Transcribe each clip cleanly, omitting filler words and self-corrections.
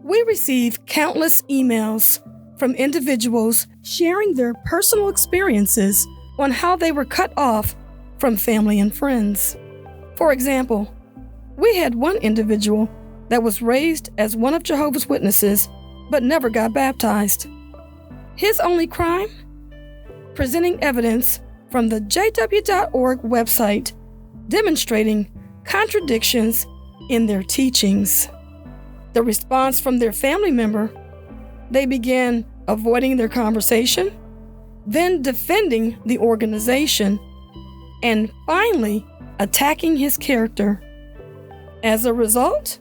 We receive countless emails from individuals sharing their personal experiences on how they were cut off from family and friends. For example, we had one individual that was raised as one of Jehovah's Witnesses but never got baptized. His only crime? Presenting evidence from the jw.org website demonstrating contradictions in their teachings. The response from their family member: they began avoiding their conversation, then defending the organization, and finally attacking his character. As a result,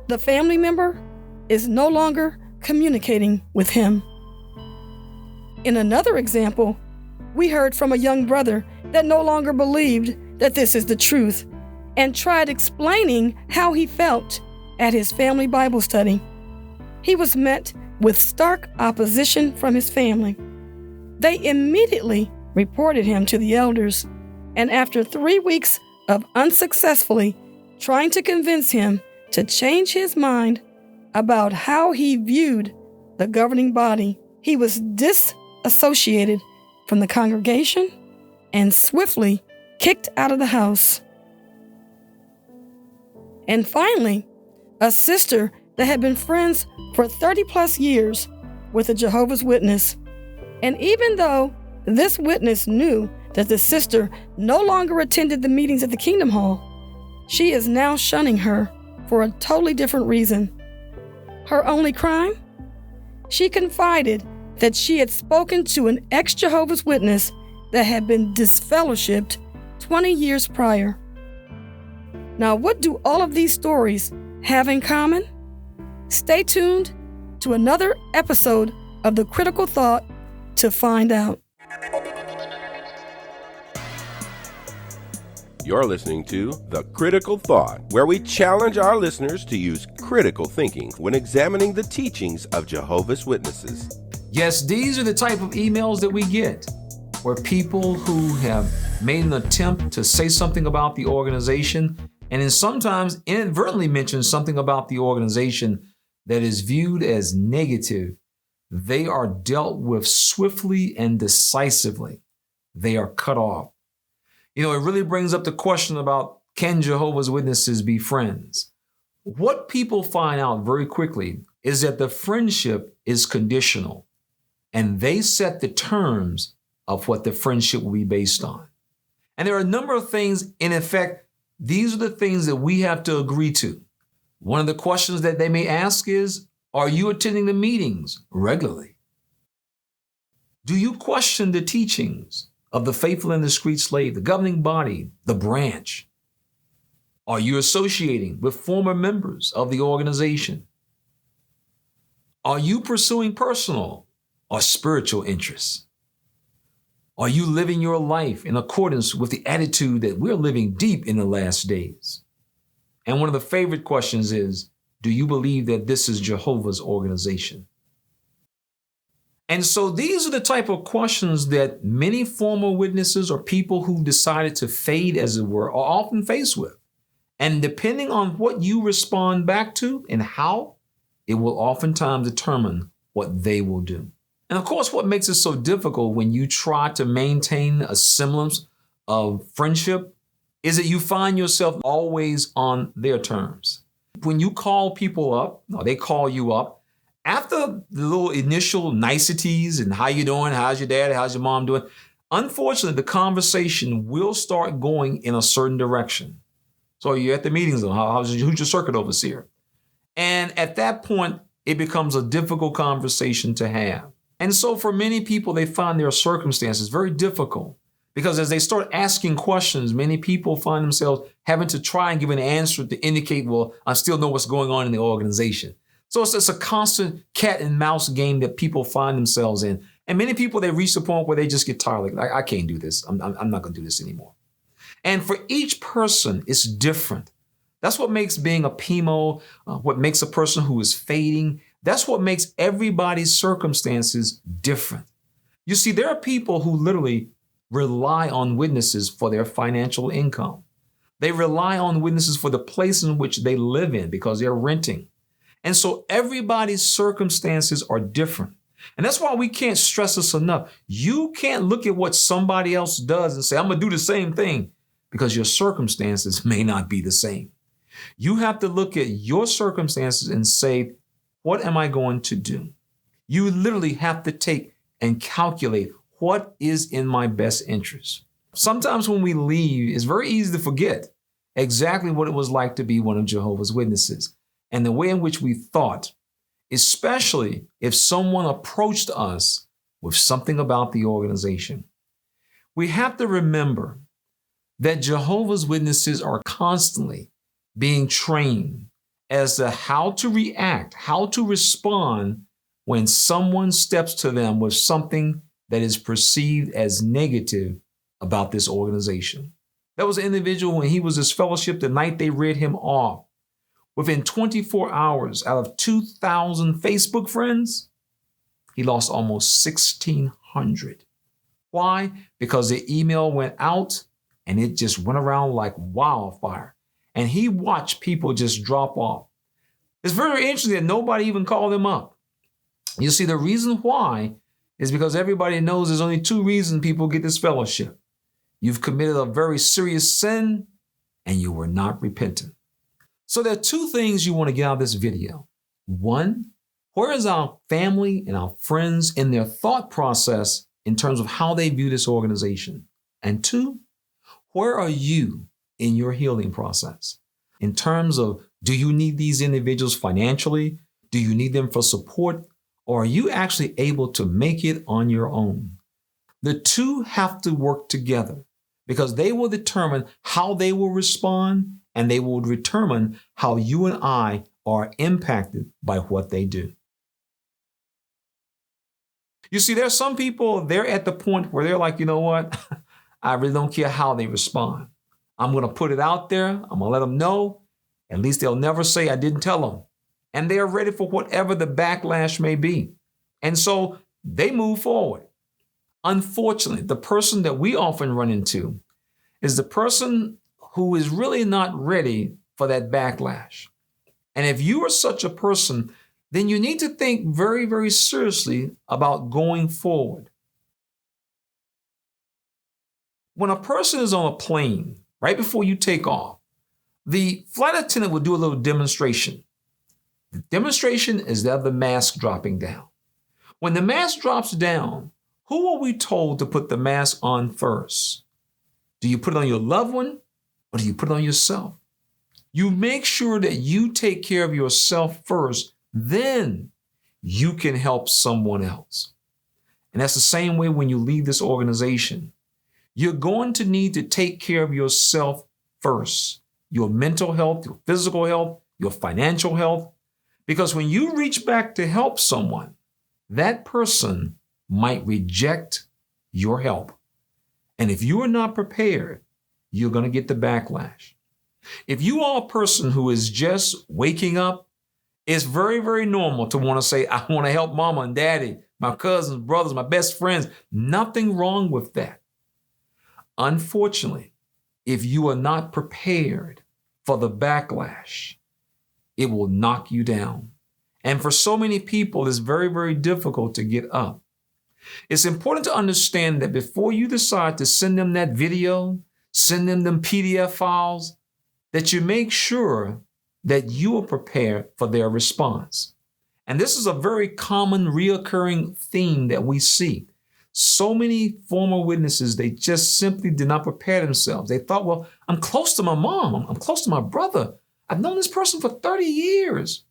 the family member is no longer communicating with him. In another example, we heard from a young brother that no longer believed that this is the truth and tried explaining how he felt at his family Bible study. He was met with stark opposition from his family. They immediately reported him to the elders, and after 3 weeks of unsuccessfully trying to convince him to change his mind about how he viewed the governing body, he was disassociated from the congregation and swiftly kicked out of the house. And finally, a sister that had been friends for 30 plus years with a Jehovah's Witness. And even though this witness knew that the sister no longer attended the meetings at the Kingdom Hall, she is now shunning her for a totally different reason. Her only crime? She confided that she had spoken to an ex-Jehovah's Witness that had been disfellowshipped 20 years prior. Now, what do all of these stories have in common? Stay tuned to another episode of The Critical Thought to find out. You're listening to The Critical Thought, where we challenge our listeners to use critical thinking when examining the teachings of Jehovah's Witnesses. Yes, these are the type of emails that we get, where people who have made an attempt to say something about the organization and then sometimes inadvertently mention something about the organization that is viewed as negative, they are dealt with swiftly and decisively. They are cut off. You know, it really brings up the question about, can Jehovah's Witnesses be friends? What people find out very quickly is that the friendship is conditional, and they set the terms of what the friendship will be based on. And there are a number of things, in effect, these are the things that we have to agree to. One of the questions that they may ask is, are you attending the meetings regularly? Do you question the teachings of the faithful and discreet slave, the governing body, the branch? Are you associating with former members of the organization? Are you pursuing personal or spiritual interests? Are you living your life in accordance with the attitude that we're living deep in the last days? And one of the favorite questions is, do you believe that this is Jehovah's organization? And so these are the type of questions that many former witnesses or people who decided to fade, as it were, are often faced with. And depending on what you respond back to and how, it will oftentimes determine what they will do. And of course, what makes it so difficult when you try to maintain a semblance of friendship is that you find yourself always on their terms. When you call people up, or they call you up, after the little initial niceties and how you doing, how's your dad, how's your mom doing, unfortunately, the conversation will start going in a certain direction. So you're at the meetings, who's your circuit overseer? And at that point, it becomes a difficult conversation to have. And so for many people, they find their circumstances very difficult because as they start asking questions, many people find themselves having to try and give an answer to indicate, well, I still know what's going on in the organization. So it's a constant cat and mouse game that people find themselves in. And many people, they reach the point where they just get tired. Like, I can't do this. I'm not going to do this anymore. And for each person, it's different. That's what makes being a PMO, what makes a person who is fading. That's what makes everybody's circumstances different. You see, there are people who literally rely on witnesses for their financial income. They rely on witnesses for the place in which they live in because they're renting. And so everybody's circumstances are different. And that's why we can't stress this enough. You can't look at what somebody else does and say, I'm going to do the same thing, because your circumstances may not be the same. You have to look at your circumstances and say, what am I going to do? You literally have to take and calculate what is in my best interest. Sometimes when we leave, it's very easy to forget exactly what it was like to be one of Jehovah's Witnesses and the way in which we thought, especially if someone approached us with something about the organization. We have to remember that Jehovah's Witnesses are constantly being trained as to how to react, how to respond when someone steps to them with something that is perceived as negative about this organization. That was an individual when he was disfellowshipped the night they read him off. Within 24 hours, out of 2,000 Facebook friends, he lost almost 1,600. Why? Because the email went out and it just went around like wildfire. And he watched people just drop off. It's very interesting that nobody even called him up. You see, the reason why is because everybody knows there's only two reasons people get this fellowship. You've committed a very serious sin and you were not repentant. So there are two things you want to get out of this video. One, where is our family and our friends in their thought process in terms of how they view this organization? And two, where are you in your healing process? In terms of, do you need these individuals financially? Do you need them for support? Or are you actually able to make it on your own? The two have to work together because they will determine how they will respond, and they will determine how you and I are impacted by what they do. You see, there are some people, they're at the point where they're like, you know what? I really don't care how they respond. I'm going to put it out there. I'm going to let them know. At least they'll never say I didn't tell them. And they're ready for whatever the backlash may be. And so they move forward. Unfortunately, the person that we often run into is the person who is really not ready for that backlash. And if you are such a person, then you need to think very, very seriously about going forward. When a person is on a plane, right before you take off, the flight attendant will do a little demonstration. The demonstration is that of the mask dropping down. When the mask drops down, who are we told to put the mask on first? Do you put it on your loved one or do you put it on yourself? You make sure that you take care of yourself first, then you can help someone else. And that's the same way when you leave this organization. You're going to need to take care of yourself first. Your mental health, your physical health, your financial health. Because when you reach back to help someone, that person might reject your help. And if you are not prepared, you're going to get the backlash. If you are a person who is just waking up, it's very, very normal to want to say, I want to help mama and daddy, my cousins, brothers, my best friends. Nothing wrong with that. Unfortunately, if you are not prepared for the backlash, it will knock you down. And for so many people, it's very, very difficult to get up. It's important to understand that before you decide to send them that video, send them PDF files, that you make sure that you are prepared for their response. And this is a very common reoccurring theme that we see. So many former witnesses, they just simply did not prepare themselves. They thought, well, I'm close to my mom. I'm close to my brother. I've known this person for 30 years.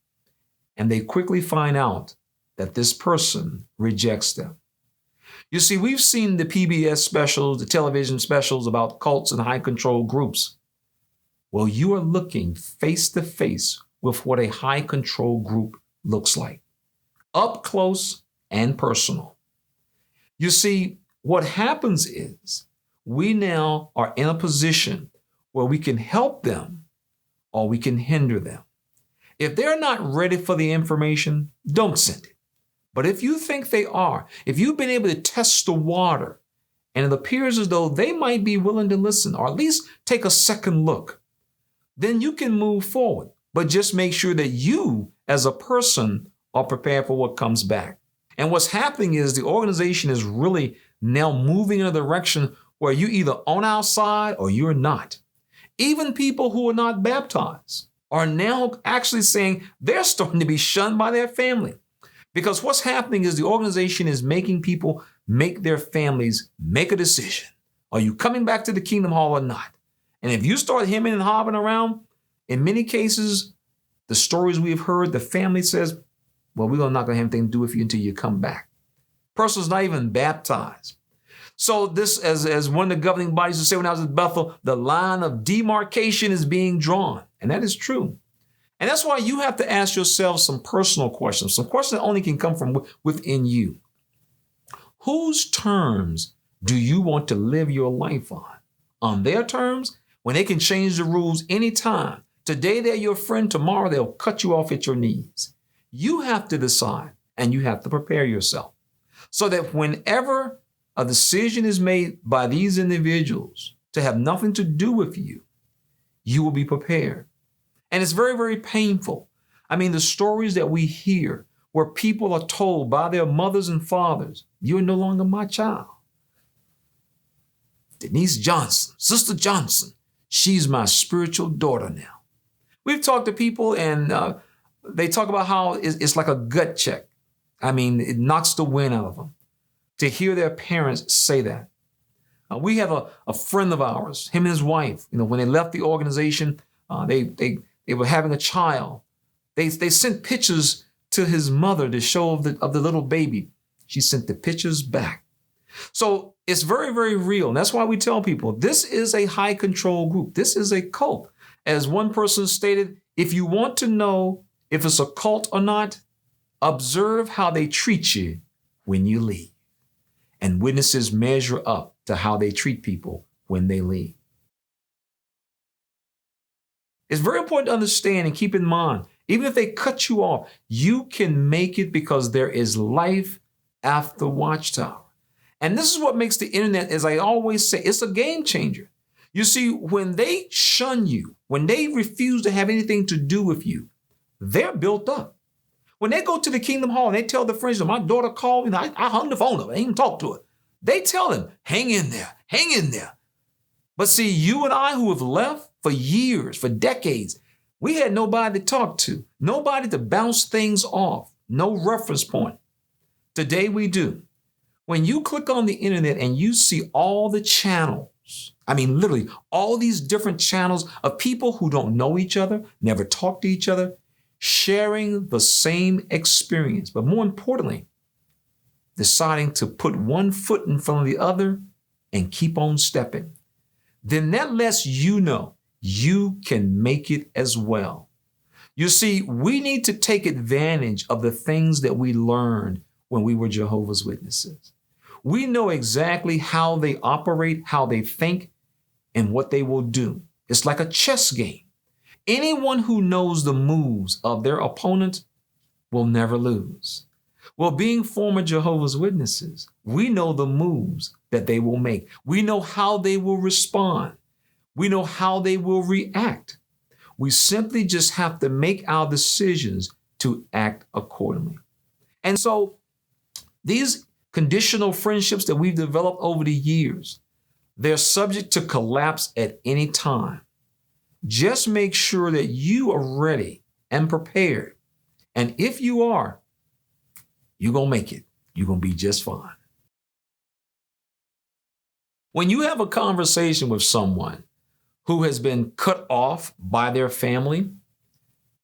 And they quickly find out that this person rejects them. You see, we've seen the PBS specials, the television specials about cults and high control groups. Well, you are looking face to face with what a high control group looks like, up close and personal. You see, what happens is we now are in a position where we can help them or we can hinder them. If they're not ready for the information, don't send it. But if you think they are, if you've been able to test the water and it appears as though they might be willing to listen or at least take a second look, then you can move forward. But just make sure that you, as a person are prepared for what comes back. And what's happening is the organization is really now moving in a direction where you're either on our side or you're not. Even people who are not baptized are now actually saying they're starting to be shunned by their family. Because what's happening is the organization is making people make their families make a decision. Are you coming back to the Kingdom Hall or not? And if you start hemming and hobbing around, in many cases, the stories we've heard, the family says, well, we're not going to have anything to do with you until you come back. Person's not even baptized. So this, as one of the governing bodies would say when I was at Bethel, the line of demarcation is being drawn. And that is true. And that's why you have to ask yourself some personal questions, some questions that only can come from within you. Whose terms do you want to live your life on? On their terms, when they can change the rules anytime. Today they're your friend, tomorrow they'll cut you off at your knees. You have to decide and you have to prepare yourself so that whenever a decision is made by these individuals to have nothing to do with you, you will be prepared. And it's very, very painful. I mean, the stories that we hear where people are told by their mothers and fathers, you're no longer my child. Denise Johnson, Sister Johnson, she's my spiritual daughter now. We've talked to people and they talk about how it's like a gut check. I mean, it knocks the wind out of them to hear their parents say that. We have a friend of ours, him and his wife, when they left the organization, they were having a child. They sent pictures to his mother to show of the little baby. She sent the pictures back. So it's very, very real. And that's why we tell people this is a high control group. This is a cult. As one person stated, if you want to know if it's a cult or not, observe how they treat you when you leave. And witnesses measure up to how they treat people when they leave. It's very important to understand and keep in mind, even if they cut you off, you can make it because there is life after Watchtower. And this is what makes the internet, as I always say, it's a game changer. You see, when they shun you, when they refuse to have anything to do with you, they're built up. When they go to the Kingdom Hall and they tell their friends, my daughter called me, I hung the phone up, I didn't even talk to her. They tell them, hang in there, hang in there. But see, you and I who have left for years, for decades, we had nobody to talk to, nobody to bounce things off, no reference point. Today we do. When you click on the internet and you see all the channels, I mean, literally all these different channels of people who don't know each other, never talk to each other, sharing the same experience, but more importantly, deciding to put one foot in front of the other and keep on stepping, then that lets you know you can make it as well. You see, we need to take advantage of the things that we learned when we were Jehovah's Witnesses. We know exactly how they operate, how they think, and what they will do. It's like a chess game. Anyone who knows the moves of their opponent will never lose. Well, being former Jehovah's Witnesses, we know the moves that they will make. We know how they will respond. We know how they will react. We simply just have to make our decisions to act accordingly. And so these conditional friendships that we've developed over the years, they're subject to collapse at any time. Just make sure that you are ready and prepared. And if you are, you're going to make it. You're going to be just fine. When you have a conversation with someone who has been cut off by their family,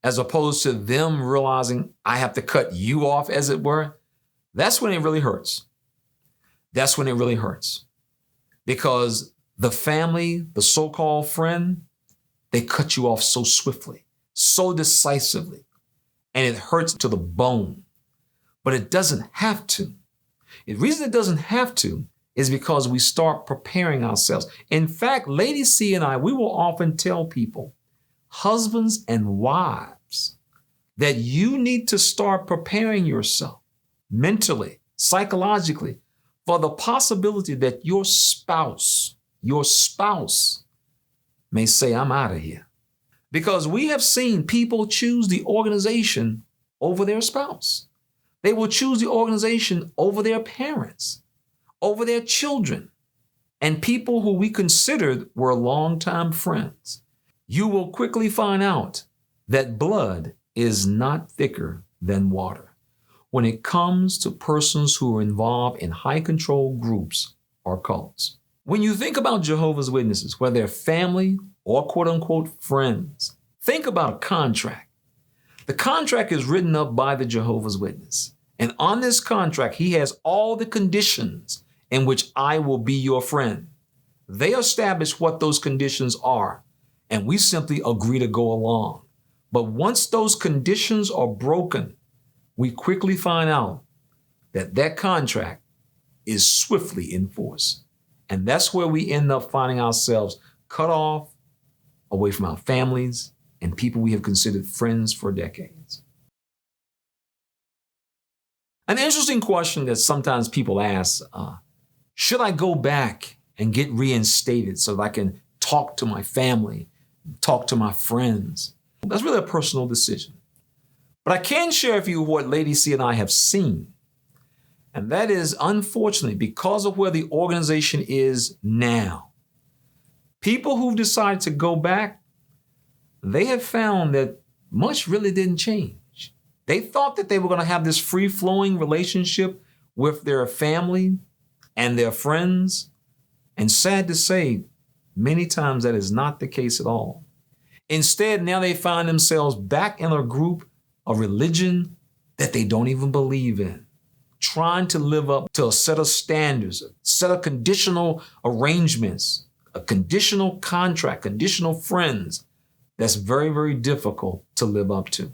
as opposed to them realizing I have to cut you off, as it were, that's when it really hurts. That's when it really hurts. Because the family, the so-called friend, they cut you off so swiftly, so decisively, and it hurts to the bone. But it doesn't have to. The reason it doesn't have to is because we start preparing ourselves. In fact, Lady C and I, we will often tell people, husbands and wives, that you need to start preparing yourself mentally, psychologically, for the possibility that your spouse may say, I'm out of here. Because we have seen people choose the organization over their spouse. They will choose the organization over their parents, over their children, and people who we considered were longtime friends. You will quickly find out that blood is not thicker than water when it comes to persons who are involved in high control groups or cults. When you think about Jehovah's Witnesses, whether they're family or quote unquote friends, think about a contract. The contract is written up by the Jehovah's Witness. And on this contract, he has all the conditions in which I will be your friend. They establish what those conditions are, and we simply agree to go along. But once those conditions are broken, we quickly find out that that contract is swiftly enforced. And that's where we end up finding ourselves cut off away from our families and people we have considered friends for decades. An interesting question that sometimes people ask, should I go back and get reinstated so that I can talk to my family, talk to my friends? That's really a personal decision. But I can share with you what Lady C and I have seen. And that is, unfortunately, because of where the organization is now, people who've decided to go back, they have found that much really didn't change. They thought that they were going to have this free-flowing relationship with their family and their friends. And sad to say, many times that is not the case at all. Instead, now they find themselves back in a group, a religion that they don't even believe in, trying to live up to a set of standards, a set of conditional arrangements, a conditional contract, conditional friends that's very, very difficult to live up to.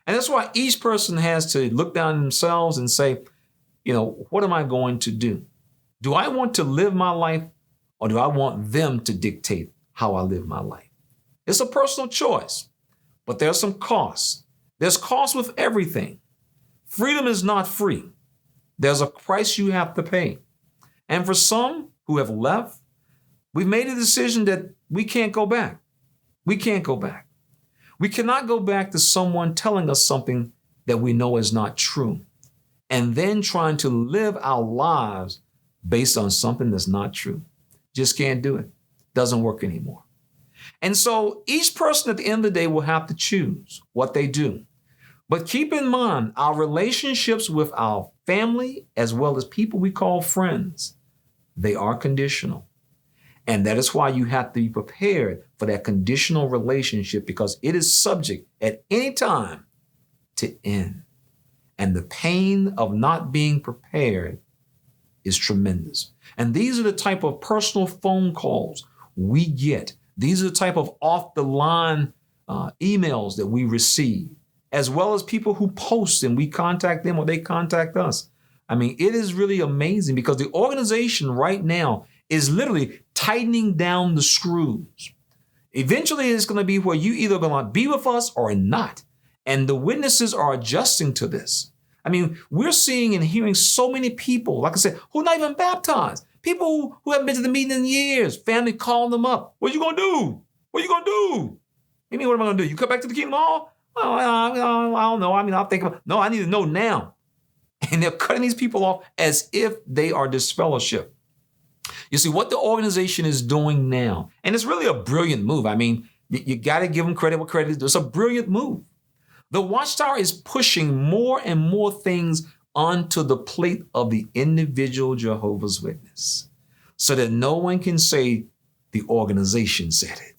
And that's why each person has to look down at themselves and say, what am I going to do? Do I want to live my life, or do I want them to dictate how I live my life? It's a personal choice, but there's some costs. There's costs with everything. Freedom is not free. There's a price you have to pay. And for some who have left, we've made a decision that we can't go back. We can't go back. We cannot go back to someone telling us something that we know is not true, and then trying to live our lives based on something that's not true. Just can't do it. Doesn't work anymore. And so each person at the end of the day will have to choose what they do. But keep in mind, our relationships with our family, as well as people we call friends, they are conditional. And that is why you have to be prepared for that conditional relationship, because it is subject at any time to end. And the pain of not being prepared is tremendous. And these are the type of personal phone calls we get. These are the type of off-the-line emails that we receive, as well as people who post and we contact them or they contact us. I mean, it is really amazing because the organization right now is literally tightening down the screws. Eventually, it's going to be where you either going to be with us or not. And the witnesses are adjusting to this. I mean, we're seeing and hearing so many people, like I said, who are not even baptized. People who haven't been to the meeting in years, family calling them up. What you going to do? What you going to do? You mean, what am I going to do? You come back to the Kingdom Hall? Oh, I don't know. I mean, I'll think about, no, I need to know now. And they're cutting these people off as if they are disfellowship. You see, what the organization is doing now, and it's really a brilliant move. I mean, you got to give them credit where credit is. It's a brilliant move. The Watchtower is pushing more and more things onto the plate of the individual Jehovah's Witness so that no one can say the organization said it.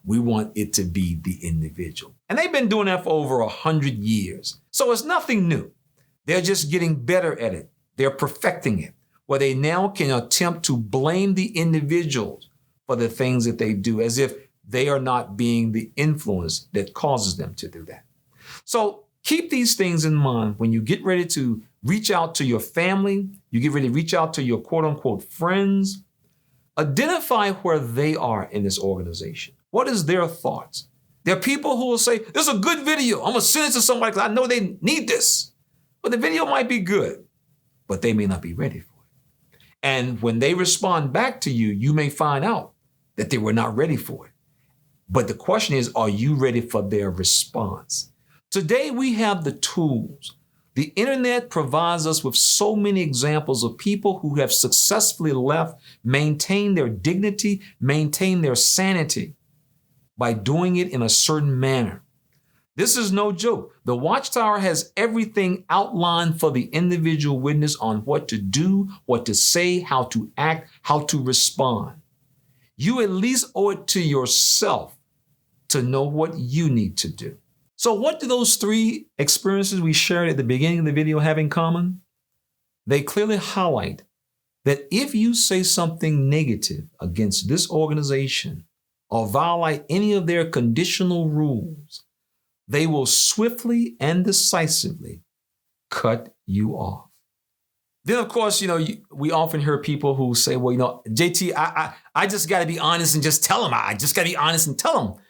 We want it to be the individual. And they've been doing that for over 100 years. So it's nothing new. They're just getting better at it. They're perfecting it, where they now can attempt to blame the individuals for the things that they do, as if they are not being the influence that causes them to do that. So keep these things in mind when you get ready to reach out to your family, you get ready to reach out to your quote unquote friends. Identify where they are in this organization. What is their thoughts? There are people who will say, this is a good video. I'm going to send it to somebody because I know they need this. But the video might be good, but they may not be ready for it. And when they respond back to you, you may find out that they were not ready for it. But the question is, are you ready for their response? Today we have the tools. The internet provides us with so many examples of people who have successfully left, maintained their dignity, maintained their sanity by doing it in a certain manner. This is no joke. The Watchtower has everything outlined for the individual witness on what to do, what to say, how to act, how to respond. You at least owe it to yourself to know what you need to do. So what do those three experiences we shared at the beginning of the video have in common? They clearly highlight that if you say something negative against this organization or violate any of their conditional rules, they will swiftly and decisively cut you off. Then, of course, we often hear people who say, well, JT, I just got to be honest and just tell them. I just got to be honest and tell them.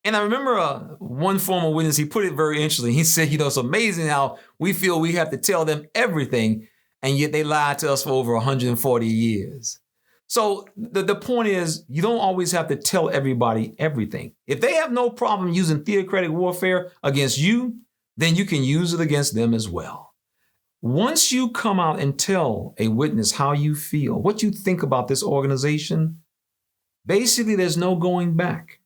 And I remember one former witness, he put it very interesting. He said, it's amazing how we feel we have to tell them everything, and yet they lied to us for over 140 years. So the point is, you don't always have to tell everybody everything. If they have no problem using theocratic warfare against you, then you can use it against them as well. Once you come out and tell a witness how you feel, what you think about this organization, basically there's no going back.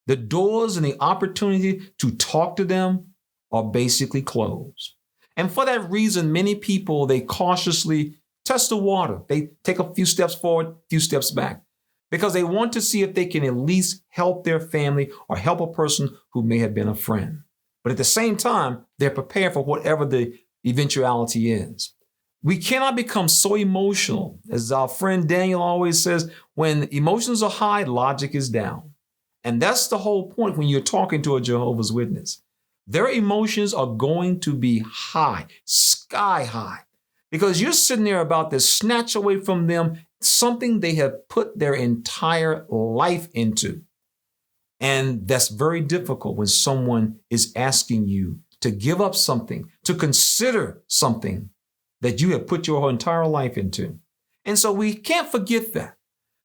The doors and the opportunity to talk to them are basically closed. And for that reason, many people, they cautiously test the water. They take a few steps forward, a few steps back, because they want to see if they can at least help their family or help a person who may have been a friend. But at the same time, they're prepared for whatever the eventuality is. We cannot become so emotional. As our friend Daniel always says, when emotions are high, logic is down. And that's the whole point when you're talking to a Jehovah's Witness. Their emotions are going to be high, sky high, because you're sitting there about to snatch away from them something they have put their entire life into. And that's very difficult when someone is asking you to give up something, to consider something that you have put your entire life into. And so we can't forget that.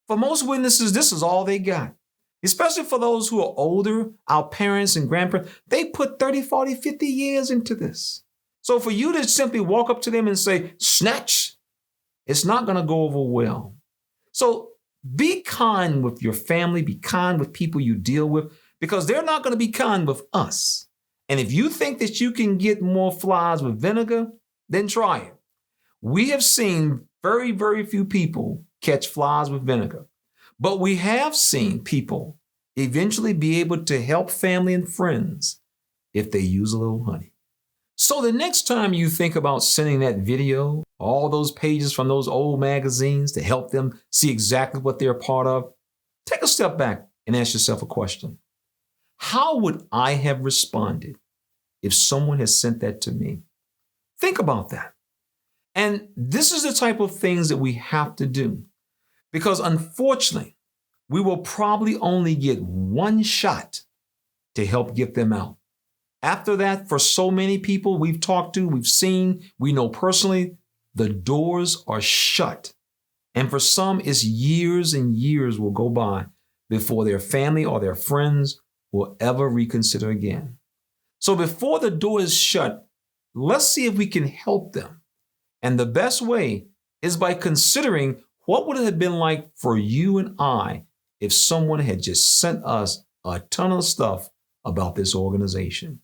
For most witnesses, this is all they got. Especially for those who are older, our parents and grandparents, they put 30, 40, 50 years into this. So for you to simply walk up to them and say, snatch, it's not going to go over well. So be kind with your family, be kind with people you deal with, because they're not going to be kind with us. And if you think that you can get more flies with vinegar, then try it. We have seen very, very few people catch flies with vinegar. But we have seen people eventually be able to help family and friends if they use a little honey. So the next time you think about sending that video, all those pages from those old magazines to help them see exactly what they're a part of, take a step back and ask yourself a question. How would I have responded if someone had sent that to me? Think about that. And this is the type of things that we have to do. Because unfortunately, we will probably only get one shot to help get them out. After that, for so many people we've talked to, we've seen, we know personally, the doors are shut. And for some, it's years and years will go by before their family or their friends will ever reconsider again. So before the door is shut, let's see if we can help them. And the best way is by considering what would it have been like for you and I if someone had just sent us a ton of stuff about this organization?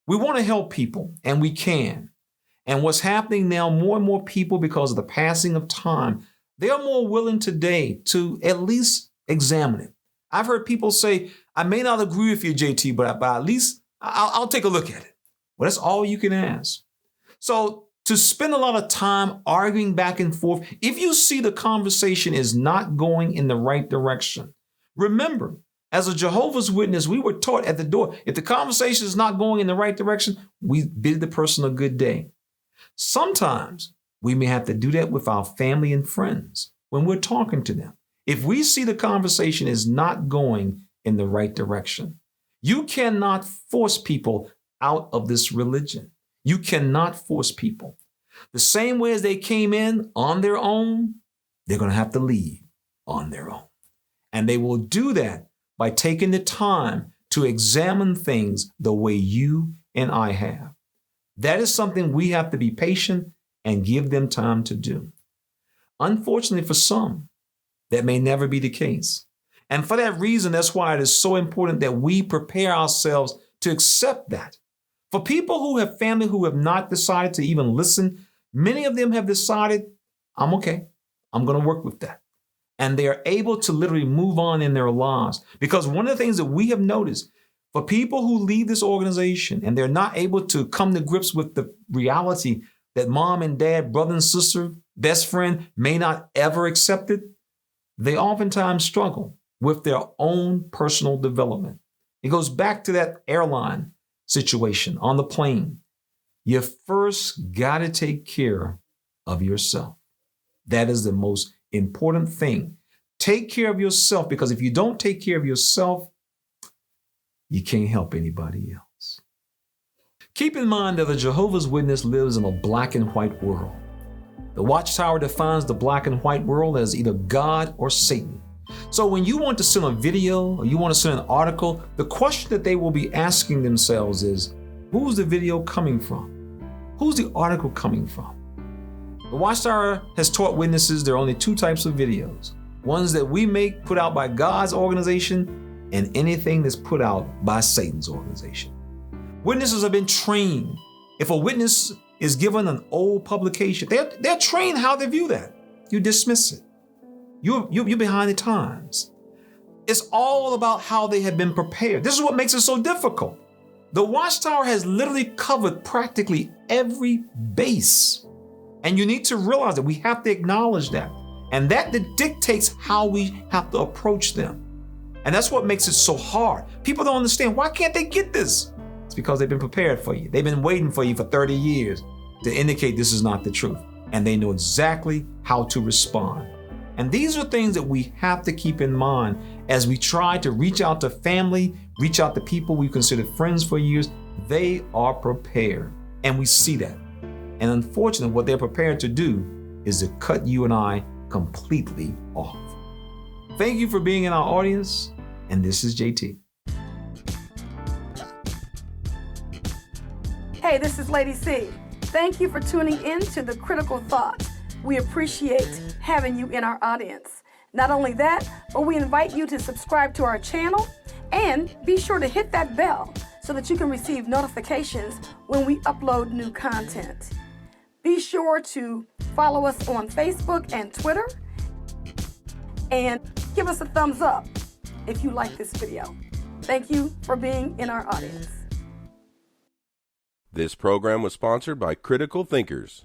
We want to help people, and we can. And what's happening now, more and more people, because of the passing of time, they are more willing today to at least examine it. I've heard people say, I may not agree with you, JT, but at least I'll take a look at it. Well, that's all you can ask. So to spend a lot of time arguing back and forth, if you see the conversation is not going in the right direction, remember, as a Jehovah's Witness, we were taught at the door, if the conversation is not going in the right direction, we bid the person a good day. Sometimes we may have to do that with our family and friends when we're talking to them. If we see the conversation is not going in the right direction, you cannot force people out of this religion. You cannot force people. The same way as they came in on their own, they're going to have to leave on their own. And they will do that by taking the time to examine things the way you and I have. That is something we have to be patient and give them time to do. Unfortunately for some, that may never be the case. And for that reason, that's why it is so important that we prepare ourselves to accept that. For people who have family who have not decided to even listen, many of them have decided, I'm okay. I'm going to work with that. And they are able to literally move on in their lives. Because one of the things that we have noticed, for people who leave this organization and they're not able to come to grips with the reality that mom and dad, brother and sister, best friend may not ever accept it, they oftentimes struggle with their own personal development. It goes back to that airline situation on the plane. You first got to take care of yourself. That is the most important thing. Take care of yourself, because if you don't take care of yourself, you can't help anybody else. Keep in mind that the Jehovah's Witness lives in a black and white world. The Watchtower defines the black and white world as either God or Satan. So when you want to send a video or you want to send an article, the question that they will be asking themselves is, who's the video coming from? Who's the article coming from? The Watchtower has taught witnesses there are only two types of videos. Ones that we make, put out by God's organization, and anything that's put out by Satan's organization. Witnesses have been trained. If a witness is given an old publication, they're trained how to view that. You dismiss it. You're behind the times. It's all about how they have been prepared. This is what makes it so difficult. The Watchtower has literally covered practically every base. And you need to realize that we have to acknowledge that. And that dictates how we have to approach them. And that's what makes it so hard. People don't understand, why can't they get this? It's because they've been prepared for you. They've been waiting for you for 30 years to indicate this is not the truth. And they know exactly how to respond. And these are things that we have to keep in mind as we try to reach out to family, reach out to people we've considered friends for years. They are prepared. And we see that. And unfortunately, what they're prepared to do is to cut you and I completely off. Thank you for being in our audience. And this is JT. Hey, this is Lady C. Thank you for tuning in to The Critical Thought. We appreciate having you in our audience. Not only that, but we invite you to subscribe to our channel and be sure to hit that bell so that you can receive notifications when we upload new content. Be sure to follow us on Facebook and Twitter and give us a thumbs up if you like this video. Thank you for being in our audience. This program was sponsored by Critical Thinkers.